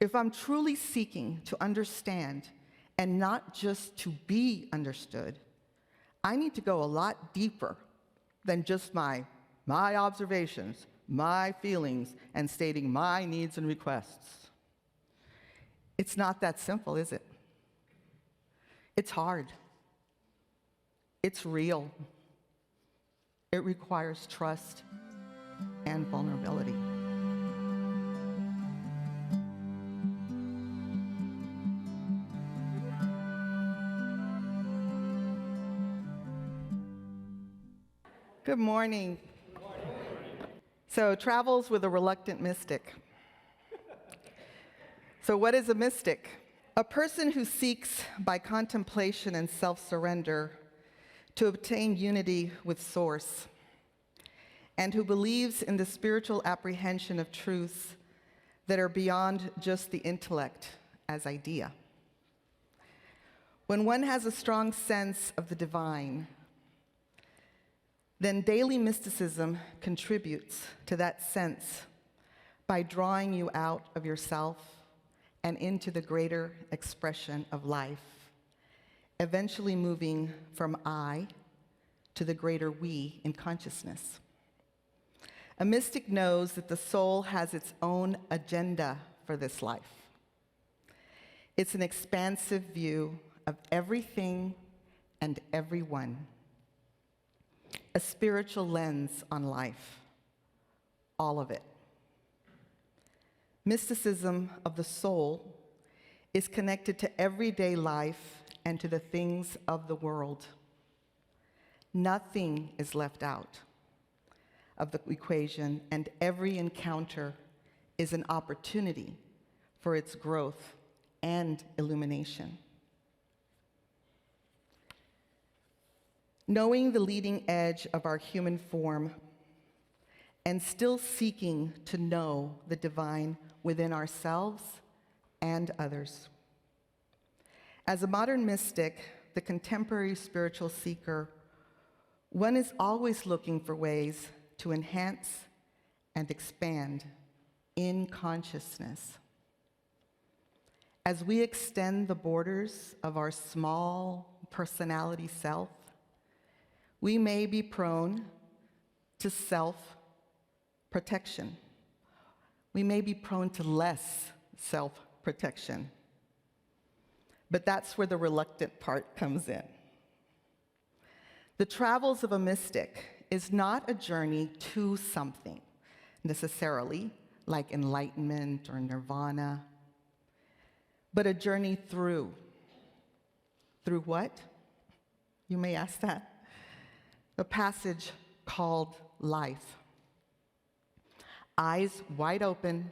If I'm truly seeking to understand and not just to be understood, I need to go a lot deeper than just my observations, my feelings, and stating my needs and requests. It's not that simple, is it? It's hard. It's real. It requires trust and vulnerability. Good morning. Good morning. So, travels with a reluctant mystic. So, what is a mystic? A person who seeks by contemplation and self-surrender to obtain unity with Source, and who believes in the spiritual apprehension of truths that are beyond just the intellect as idea. When one has a strong sense of the divine, then daily mysticism contributes to that sense by drawing you out of yourself and into the greater expression of life, eventually moving from I to the greater we in consciousness. A mystic knows that the soul has its own agenda for this life. It's an expansive view of everything and everyone, a spiritual lens on life, all of it. Mysticism of the soul is connected to everyday life and to the things of the world. Nothing is left out of the equation, and every encounter is an opportunity for its growth and illumination. Knowing the leading edge of our human form and still seeking to know the divine within ourselves and others. As a modern mystic, the contemporary spiritual seeker, one is always looking for ways to enhance and expand in consciousness. As we extend the borders of our small personality self, we may be prone to self-protection. We may be prone to less self-protection. But that's where the reluctant part comes in. The travels of a mystic is not a journey to something, necessarily, like enlightenment or nirvana, but a journey through. Through what? You may ask that. A passage called life. Eyes wide open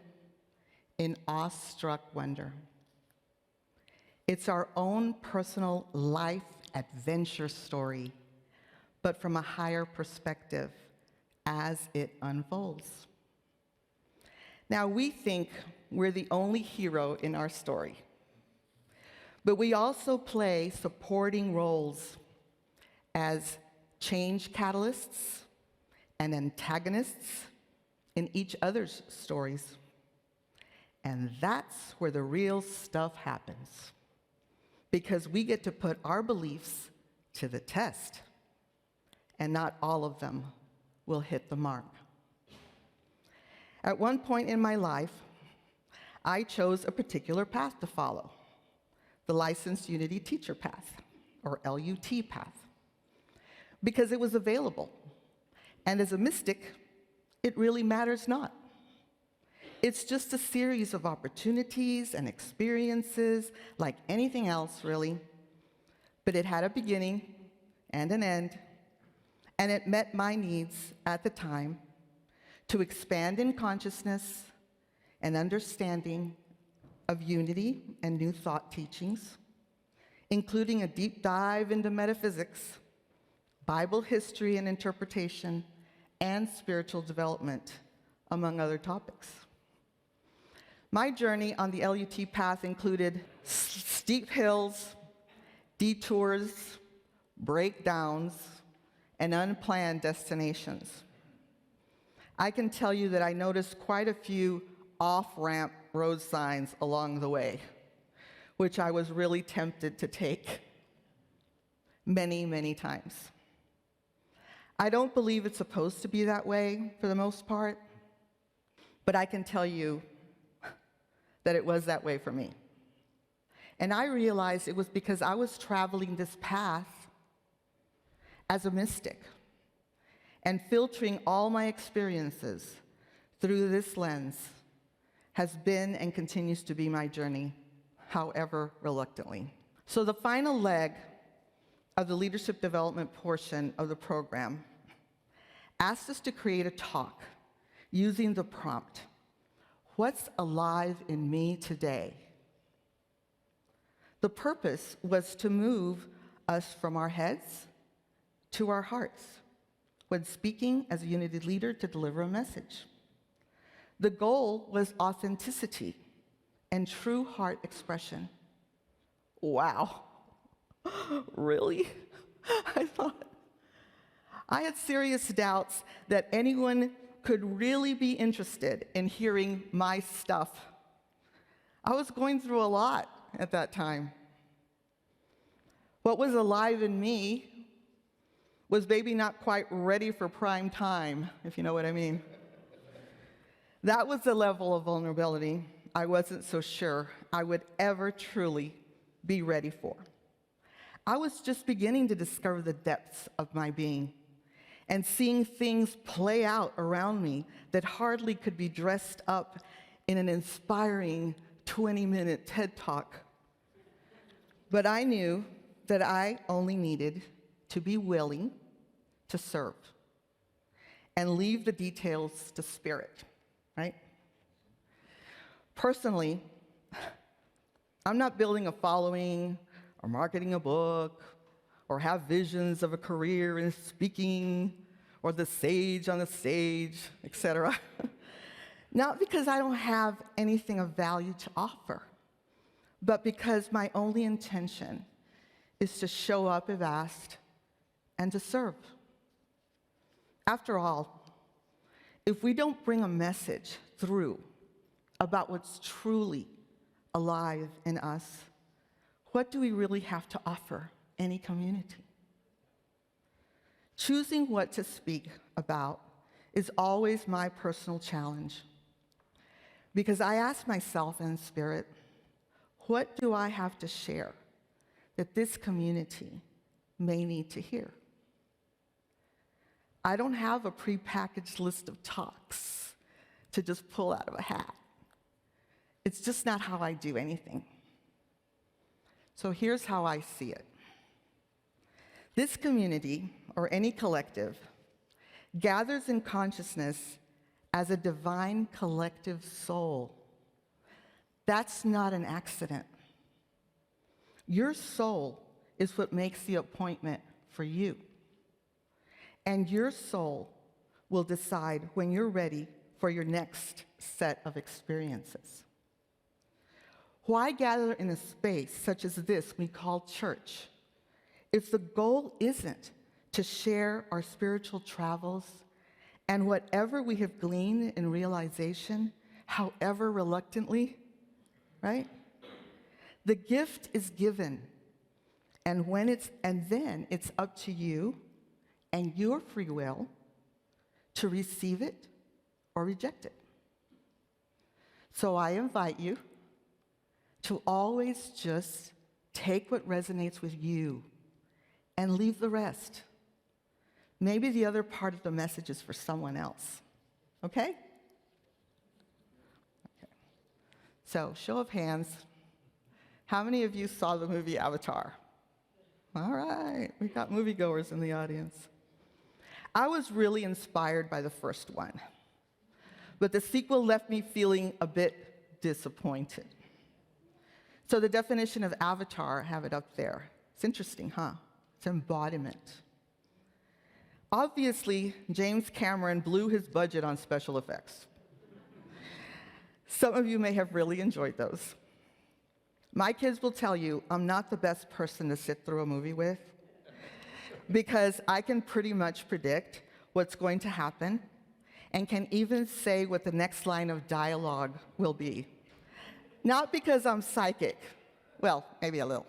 in awestruck wonder. It's our own personal life adventure story, but from a higher perspective as it unfolds. Now, we think we're the only hero in our story, but we also play supporting roles as change catalysts and antagonists in each other's stories. And that's where the real stuff happens, because we get to put our beliefs to the test, and not all of them will hit the mark. At one point in my life, I chose a particular path to follow, the Licensed Unity Teacher path, or LUT path, because it was available. And as a mystic, it really matters not. It's just a series of opportunities and experiences like anything else, really. But it had a beginning and an end, and it met my needs at the time to expand in consciousness and understanding of unity and new thought teachings, including a deep dive into metaphysics, Bible history and interpretation, and spiritual development, among other topics. My journey on the LUT path included steep hills, detours, breakdowns, and unplanned destinations. I can tell you that I noticed quite a few off-ramp road signs along the way, which I was really tempted to take many, many times. I don't believe it's supposed to be that way for the most part, but I can tell you that it was that way for me. And I realized it was because I was traveling this path as a mystic and filtering all my experiences through this lens has been and continues to be my journey, however reluctantly. So the final leg of the leadership development portion of the program asked us to create a talk using the prompt, "What's alive in me today?" The purpose was to move us from our heads to our hearts when speaking as a unity leader to deliver a message. The goal was authenticity and true heart expression. Wow, really? I thought. I had serious doubts that anyone could really be interested in hearing my stuff. I was going through a lot at that time. What was alive in me was maybe not quite ready for prime time, if you know what I mean. That was the level of vulnerability I wasn't so sure I would ever truly be ready for. I was just beginning to discover the depths of my being and seeing things play out around me that hardly could be dressed up in an inspiring 20-minute TED Talk. But I knew that I only needed to be willing to serve and leave the details to Spirit, right? Personally, I'm not building a following or marketing a book or have visions of a career in speaking or the sage on the stage, etc. Not because I don't have anything of value to offer, but because my only intention is to show up if asked and to serve. After all, if we don't bring a message through about what's truly alive in us, what do we really have to offer any community? Choosing what to speak about is always my personal challenge, because I ask myself in Spirit, what do I have to share that this community may need to hear? I don't have a prepackaged list of talks to just pull out of a hat. It's just not how I do anything. So here's how I see it. This community, or any collective, gathers in consciousness as a divine collective soul. That's not an accident. Your soul is what makes the appointment for you. And your soul will decide when you're ready for your next set of experiences. Why gather in a space such as this we call church if the goal isn't to share our spiritual travels and whatever we have gleaned in realization, however reluctantly, right? The gift is given, and then it's up to you and your free will to receive it or reject it. So I invite you to always just take what resonates with you and leave the rest. Maybe the other part of the message is for someone else, okay? Okay. So, show of hands, how many of you saw the movie Avatar? All right, we got moviegoers in the audience. I was really inspired by the first one, but the sequel left me feeling a bit disappointed. So the definition of avatar, I have it up there. It's interesting, huh? It's embodiment. Obviously, James Cameron blew his budget on special effects. Some of you may have really enjoyed those. My kids will tell you I'm not the best person to sit through a movie with because I can pretty much predict what's going to happen, and can even say what the next line of dialogue will be. Not because I'm psychic, well, maybe a little,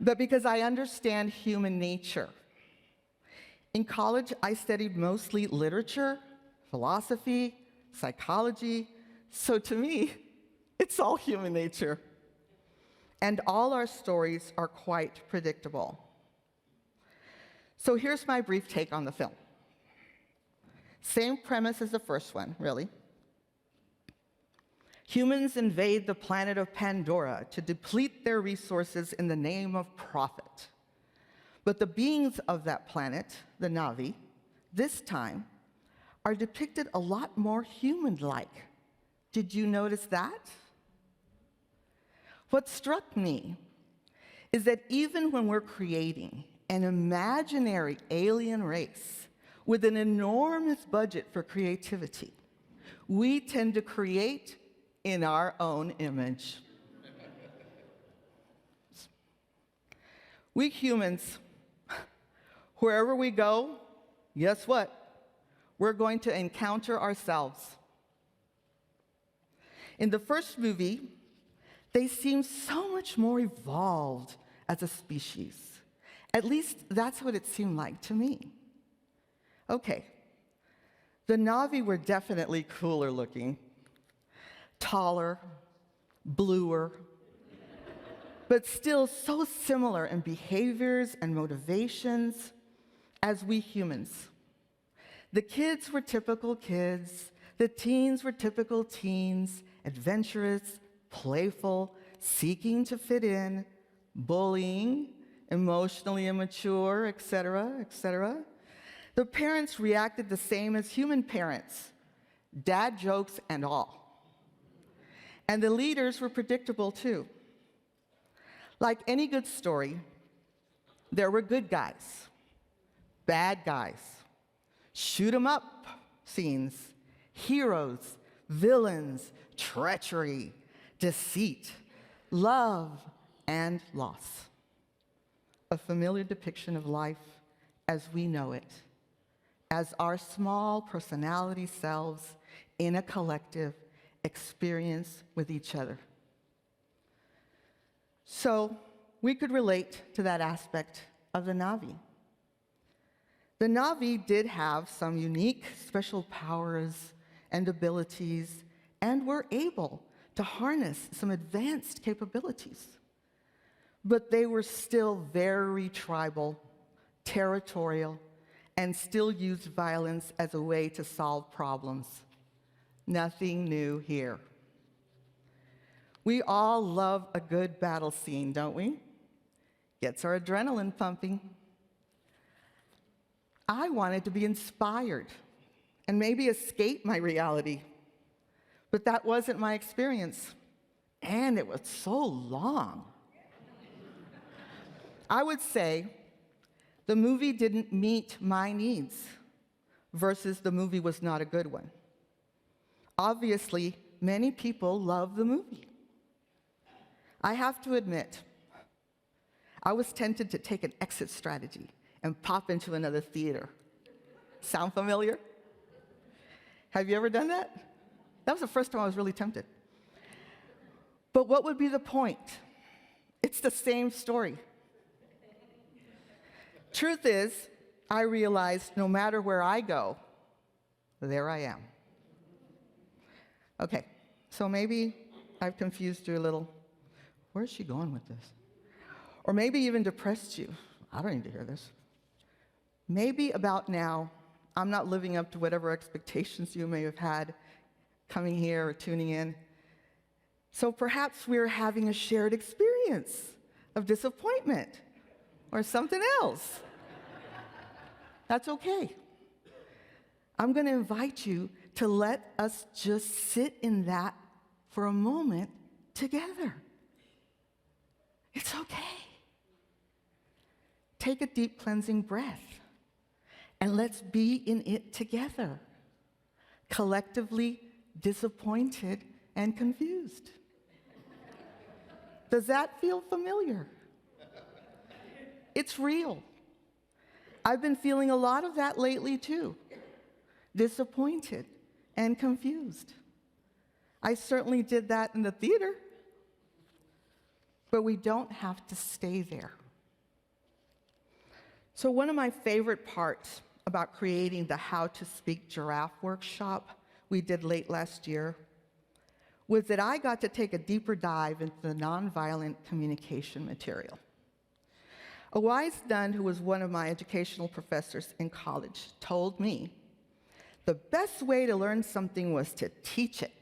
but because I understand human nature. In college, I studied mostly literature, philosophy, psychology, so to me, it's all human nature. And all our stories are quite predictable. So here's my brief take on the film. Same premise as the first one, really. Humans invade the planet of Pandora to deplete their resources in the name of profit. But the beings of that planet, the Na'vi, this time, are depicted a lot more human-like. Did you notice that? What struck me is that even when we're creating an imaginary alien race with an enormous budget for creativity, we tend to create in our own image. We humans, wherever we go, guess what? We're going to encounter ourselves. In the first movie, they seem so much more evolved as a species. At least that's what it seemed like to me. Okay, the Na'vi were definitely cooler looking, taller, bluer, but still so similar in behaviors and motivations as we humans. The kids were typical kids, the teens were typical teens, adventurous, playful, seeking to fit in, bullying, emotionally immature, etc., etc. The parents reacted the same as human parents, dad jokes and all. And the leaders were predictable too. Like any good story, there were good guys, bad guys, shoot 'em up scenes, heroes, villains, treachery, deceit, love, and loss. A familiar depiction of life as we know it, as our small personality selves in a collective experience with each other. So we could relate to that aspect of the Na'vi. The Na'vi did have some unique special powers and abilities and were able to harness some advanced capabilities. But they were still very tribal, territorial, and still used violence as a way to solve problems. Nothing new here. We all love a good battle scene, don't we? Gets our adrenaline pumping. I wanted to be inspired and maybe escape my reality, but that wasn't my experience, and it was so long. I would say the movie didn't meet my needs versus the movie was not a good one. Obviously, many people love the movie. I have to admit, I was tempted to take an exit strategy and pop into another theater. Sound familiar? Have you ever done that? That was the first time I was really tempted. But what would be the point? It's the same story. Truth is, I realized no matter where I go, there I am. Okay, so maybe I've confused you a little. Where's she going with this? Or maybe even depressed you. I don't need to hear this. Maybe about now, I'm not living up to whatever expectations you may have had coming here or tuning in. So perhaps we're having a shared experience of disappointment or something else. That's okay. I'm going to invite you to let us just sit in that for a moment together. It's okay. Take a deep cleansing breath and let's be in it together, collectively disappointed and confused. Does that feel familiar? It's real. I've been feeling a lot of that lately too. disappointed, and confused. I certainly did that in the theater, but we don't have to stay there. So one of my favorite parts about creating the How to Speak Giraffe workshop we did late last year was that I got to take a deeper dive into the nonviolent communication material. A wise nun who was one of my educational professors in college told me the best way to learn something was to teach it.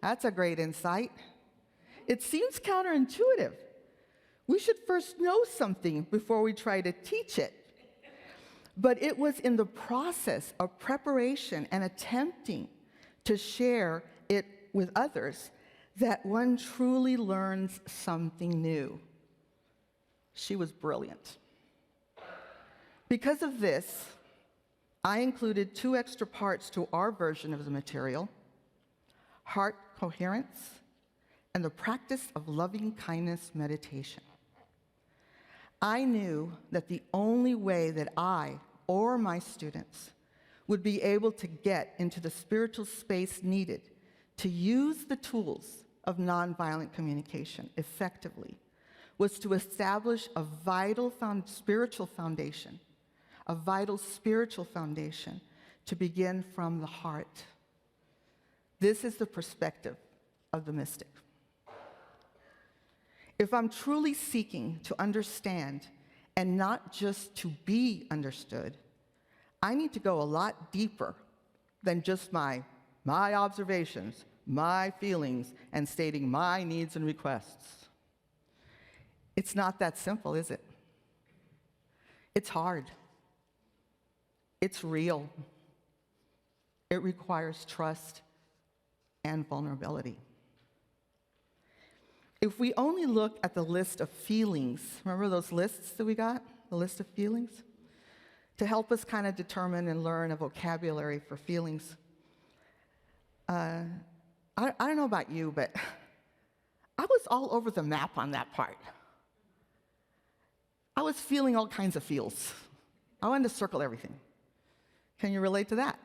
That's a great insight. It seems counterintuitive. We should first know something before we try to teach it. But it was in the process of preparation and attempting to share it with others that one truly learns something new. She was brilliant. Because of this, I included 2 extra parts to our version of the material: heart coherence and the practice of loving kindness meditation. I knew that the only way that I or my students would be able to get into the spiritual space needed to use the tools of nonviolent communication effectively was to establish a vital spiritual foundation to begin from the heart. This is the perspective of the mystic. If I'm truly seeking to understand and not just to be understood, I need to go a lot deeper than just my observations, my feelings, and stating my needs and requests. It's not that simple, is it? It's hard. It's real. It requires trust and vulnerability. If we only look at the list of feelings, remember those lists that we got? The list of feelings? To help us kind of determine and learn a vocabulary for feelings. I don't know about you, but I was all over the map on that part. I was feeling all kinds of feels. I wanted to circle everything. Can you relate to that?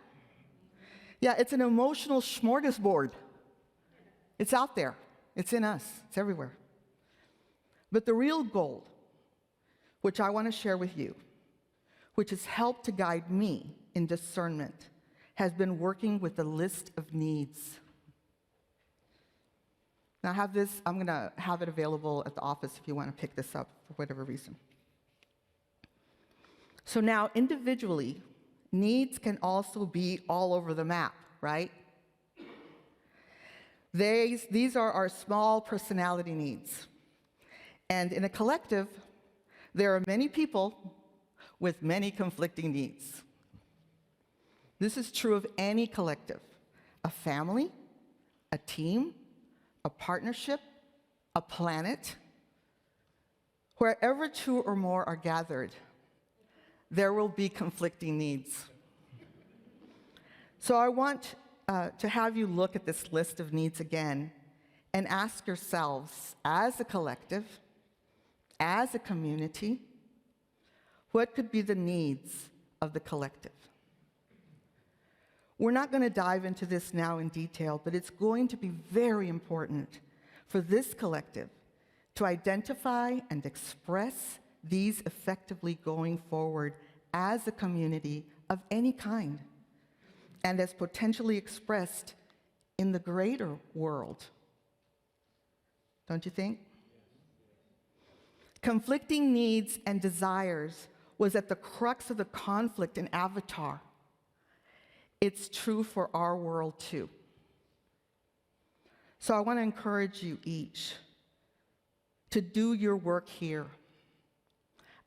Yeah, it's an emotional smorgasbord. It's out there. It's in us. It's everywhere. But the real gold, which I want to share with you, which has helped to guide me in discernment, has been working with the list of needs. Now, I'm going to have it available at the office if you want to pick this up for whatever reason. So now, individually, needs can also be all over the map, right? These are our small personality needs. And in a collective, there are many people with many conflicting needs. This is true of any collective: a family, a team, a partnership, a planet. Wherever 2 or more are gathered, there will be conflicting needs. So I want to have you look at this list of needs again and ask yourselves, as a collective, as a community, what could be the needs of the collective? We're not going to dive into this now in detail, but it's going to be very important for this collective to identify and express these effectively going forward as a community of any kind, and as potentially expressed in the greater world. Don't you think? Conflicting needs and desires was at the crux of the conflict in Avatar. It's true for our world too. So I want to encourage you each to do your work here.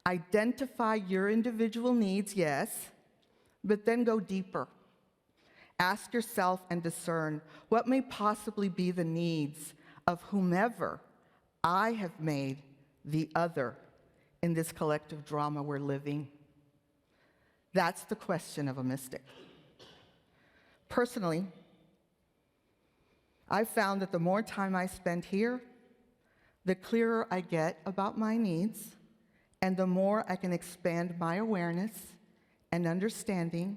Identify your individual needs, yes, but then go deeper. Ask yourself and discern what may possibly be the needs of whomever I have made the other in this collective drama we're living. That's the question of a mystic. Personally, I've found that the more time I spend here, the clearer I get about my needs, and the more I can expand my awareness and understanding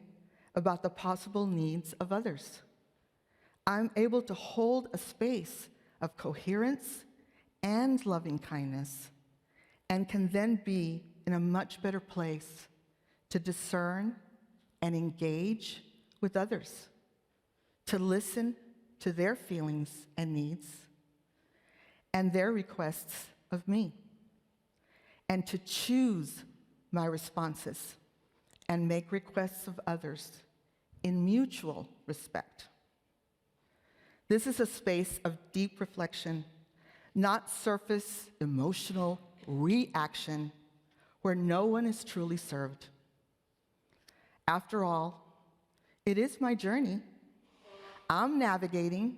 about the possible needs of others. I'm able to hold a space of coherence and loving kindness, and can then be in a much better place to discern and engage with others, to listen to their feelings and needs and their requests of me, and to choose my responses and make requests of others in mutual respect. This is a space of deep reflection, not surface emotional reaction where no one is truly served. After all, it is my journey. I'm navigating,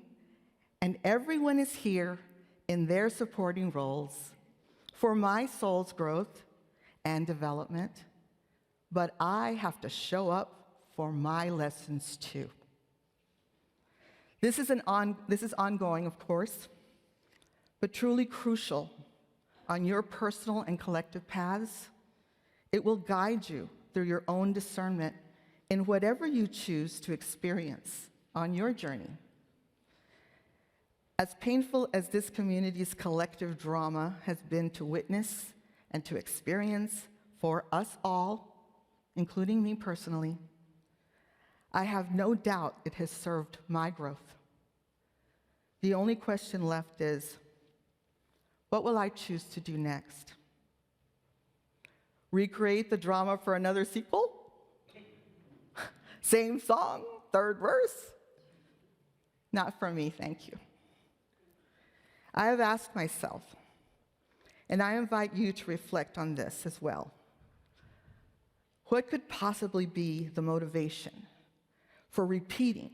and everyone is here in their supporting roles for my soul's growth and development, but I have to show up for my lessons too. This is ongoing, of course, but truly crucial on your personal and collective paths. It will guide you through your own discernment in whatever you choose to experience on your journey. As painful as this community's collective drama has been to witness and to experience for us all, including me personally, I have no doubt it has served my growth. The only question left is, what will I choose to do next? Recreate the drama for another sequel? Same song, third verse? Not for me, thank you. I have asked myself, and I invite you to reflect on this as well. What could possibly be the motivation for repeating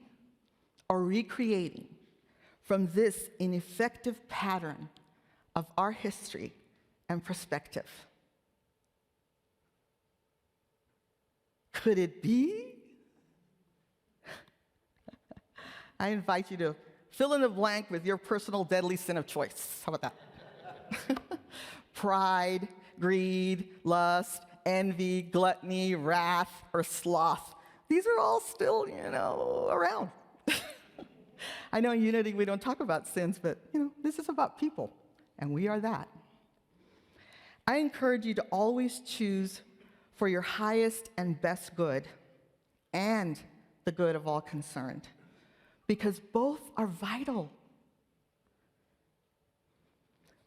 or recreating from this ineffective pattern of our history and perspective? Could it be? I invite you to fill in the blank with your personal deadly sin of choice. How about that? Pride, greed, lust, envy, gluttony, wrath, or sloth. These are all still, around. I know in Unity we don't talk about sins, but, this is about people, and we are that. I encourage you to always choose for your highest and best good and the good of all concerned, because both are vital.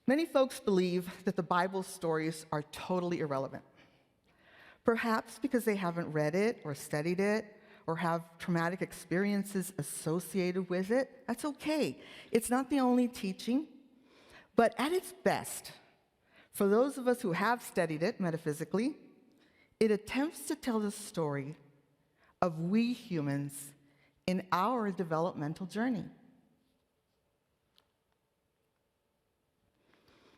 Many folks believe that the Bible's stories are totally irrelevant, perhaps because they haven't read it or studied it or have traumatic experiences associated with it. That's okay. It's not the only teaching, but at its best, for those of us who have studied it metaphysically, it attempts to tell the story of we humans in our developmental journey.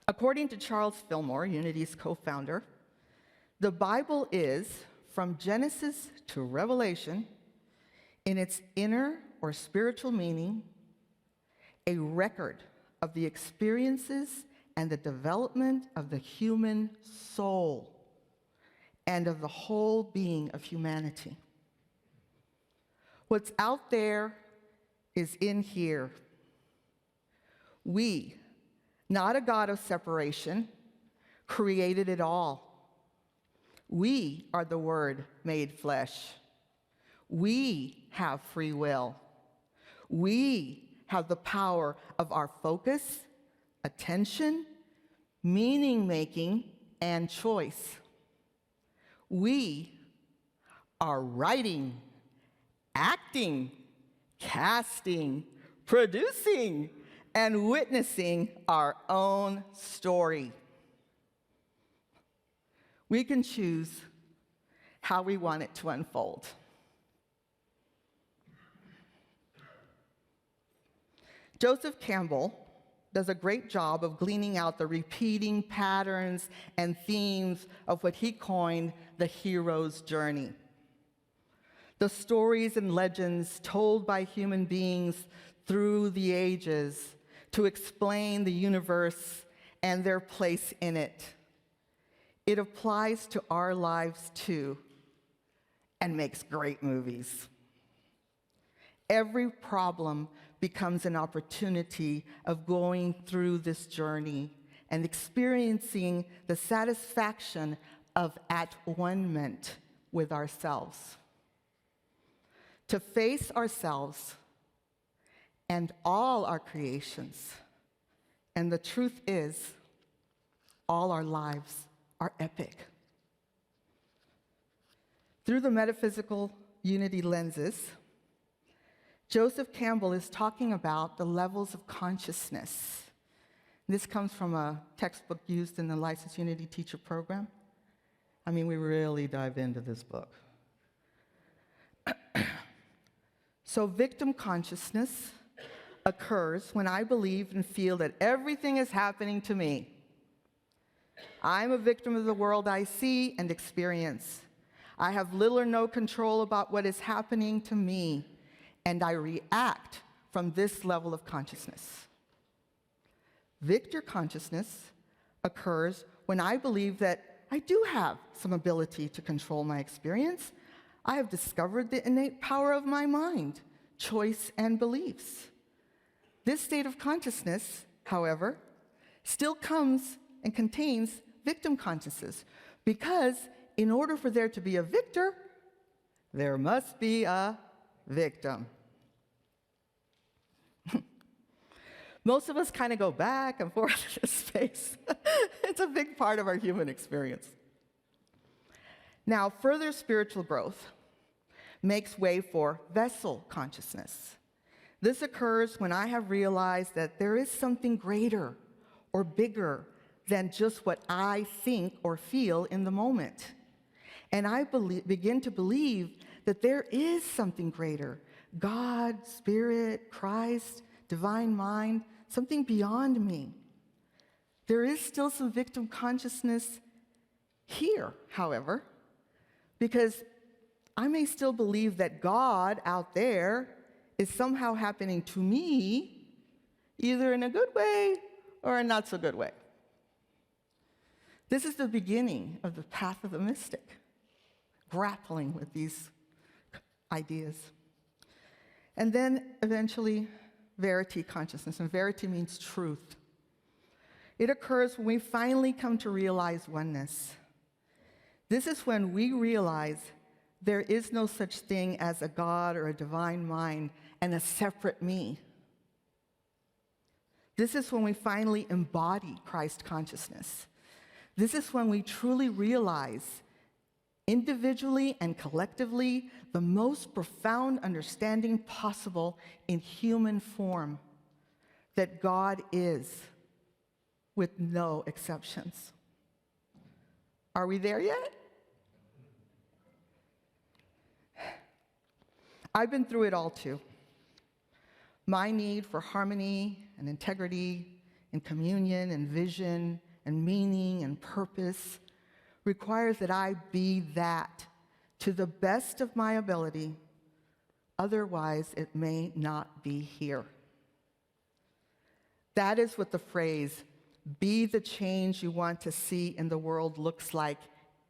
According to Charles Fillmore, Unity's co-founder, the Bible is, from Genesis to Revelation, in its inner or spiritual meaning, a record of the experiences and the development of the human soul and of the whole being of humanity. What's out there is in here. We, not a God of separation, created it all. We are the Word made flesh. We have free will. We have the power of our focus, attention, meaning-making, and choice. We are writing, acting, casting, producing, and witnessing our own story. We can choose how we want it to unfold. Joseph Campbell does a great job of gleaning out the repeating patterns and themes of what he coined the hero's journey. The stories and legends told by human beings through the ages to explain the universe and their place in it. It applies to our lives too, and makes great movies. Every problem becomes an opportunity of going through this journey and experiencing the satisfaction of at-one-ment with ourselves. To face ourselves and all our creations. And the truth is, all our lives are epic. Through the metaphysical unity lenses, Joseph Campbell is talking about the levels of consciousness. This comes from a textbook used in the Licensed Unity Teacher Program. I mean, we really dive into this book. So victim consciousness occurs when I believe and feel that everything is happening to me. I'm a victim of the world I see and experience. I have little or no control about what is happening to me, and I react from this level of consciousness. Victor consciousness occurs when I believe that I do have some ability to control my experience. I have discovered the innate power of my mind, choice, and beliefs. This state of consciousness, however, still comes and contains victim consciousness, because in order for there to be a victor, there must be a victim. Most of us kind of go back and forth in this space. It's a big part of our human experience. Now, further spiritual growth makes way for vessel consciousness. This occurs when I have realized that there is something greater or bigger than just what I think or feel in the moment. And I begin to believe that there is something greater, God, Spirit, Christ, divine mind, something beyond me. There is still some victim consciousness here, however, because I may still believe that God out there is somehow happening to me, either in a good way or a not so good way. This is the beginning of the path of the mystic, grappling with these ideas. And then eventually, verity consciousness, and verity means truth. It occurs when we finally come to realize oneness. This is when we realize there is no such thing as a God or a divine mind and a separate me. This is when we finally embody Christ consciousness. This is when we truly realize, individually and collectively, the most profound understanding possible in human form, that God is, with no exceptions. Are we there yet? I've been through it all too. My need for harmony and integrity and communion and vision and meaning and purpose requires that I be that to the best of my ability. Otherwise, it may not be here. That is what the phrase, "be the change you want to see in the world," looks like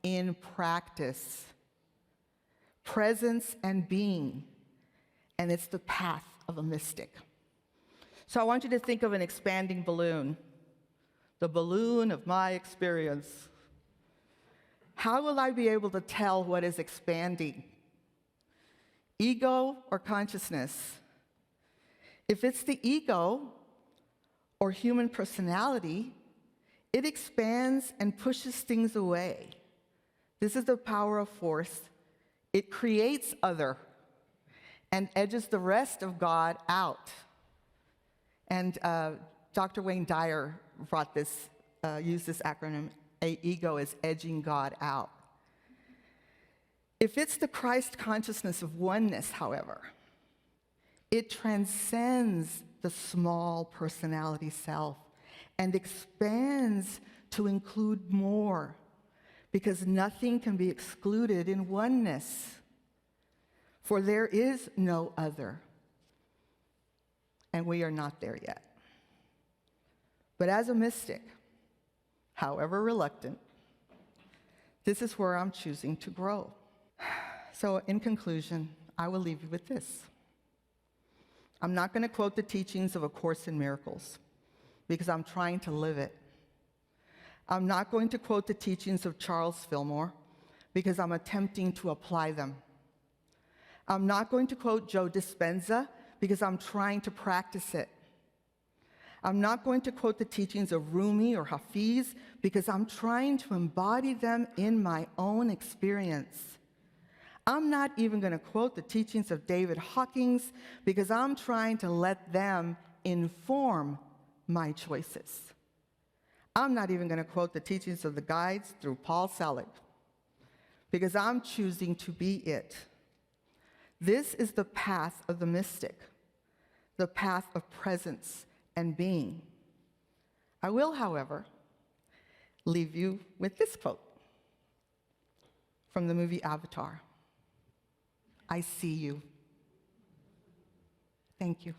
in practice. Presence and being. And it's the path of a mystic. So I want you to think of an expanding balloon, the balloon of my experience. How will I be able to tell what is expanding? Ego or consciousness? If it's the ego or human personality, it expands and pushes things away. This is the power of force. It creates other and edges the rest of God out. And Dr. Wayne Dyer used this acronym, ego is edging God out. If it's the Christ consciousness of oneness, however, it transcends the small personality self and expands to include more, because nothing can be excluded in oneness, for there is no other, and we are not there yet. But as a mystic, however reluctant, this is where I'm choosing to grow. So in conclusion, I will leave you with this. I'm not going to quote the teachings of A Course in Miracles because I'm trying to live it. I'm not going to quote the teachings of Charles Fillmore because I'm attempting to apply them. I'm not going to quote Joe Dispenza because I'm trying to practice it. I'm not going to quote the teachings of Rumi or Hafiz because I'm trying to embody them in my own experience. I'm not even going to quote the teachings of David Hawkins because I'm trying to let them inform my choices. I'm not even going to quote the teachings of the guides through Paul Selig because I'm choosing to be it. This is the path of the mystic, the path of presence and being. I will, however, leave you with this quote from the movie Avatar. I see you. Thank you.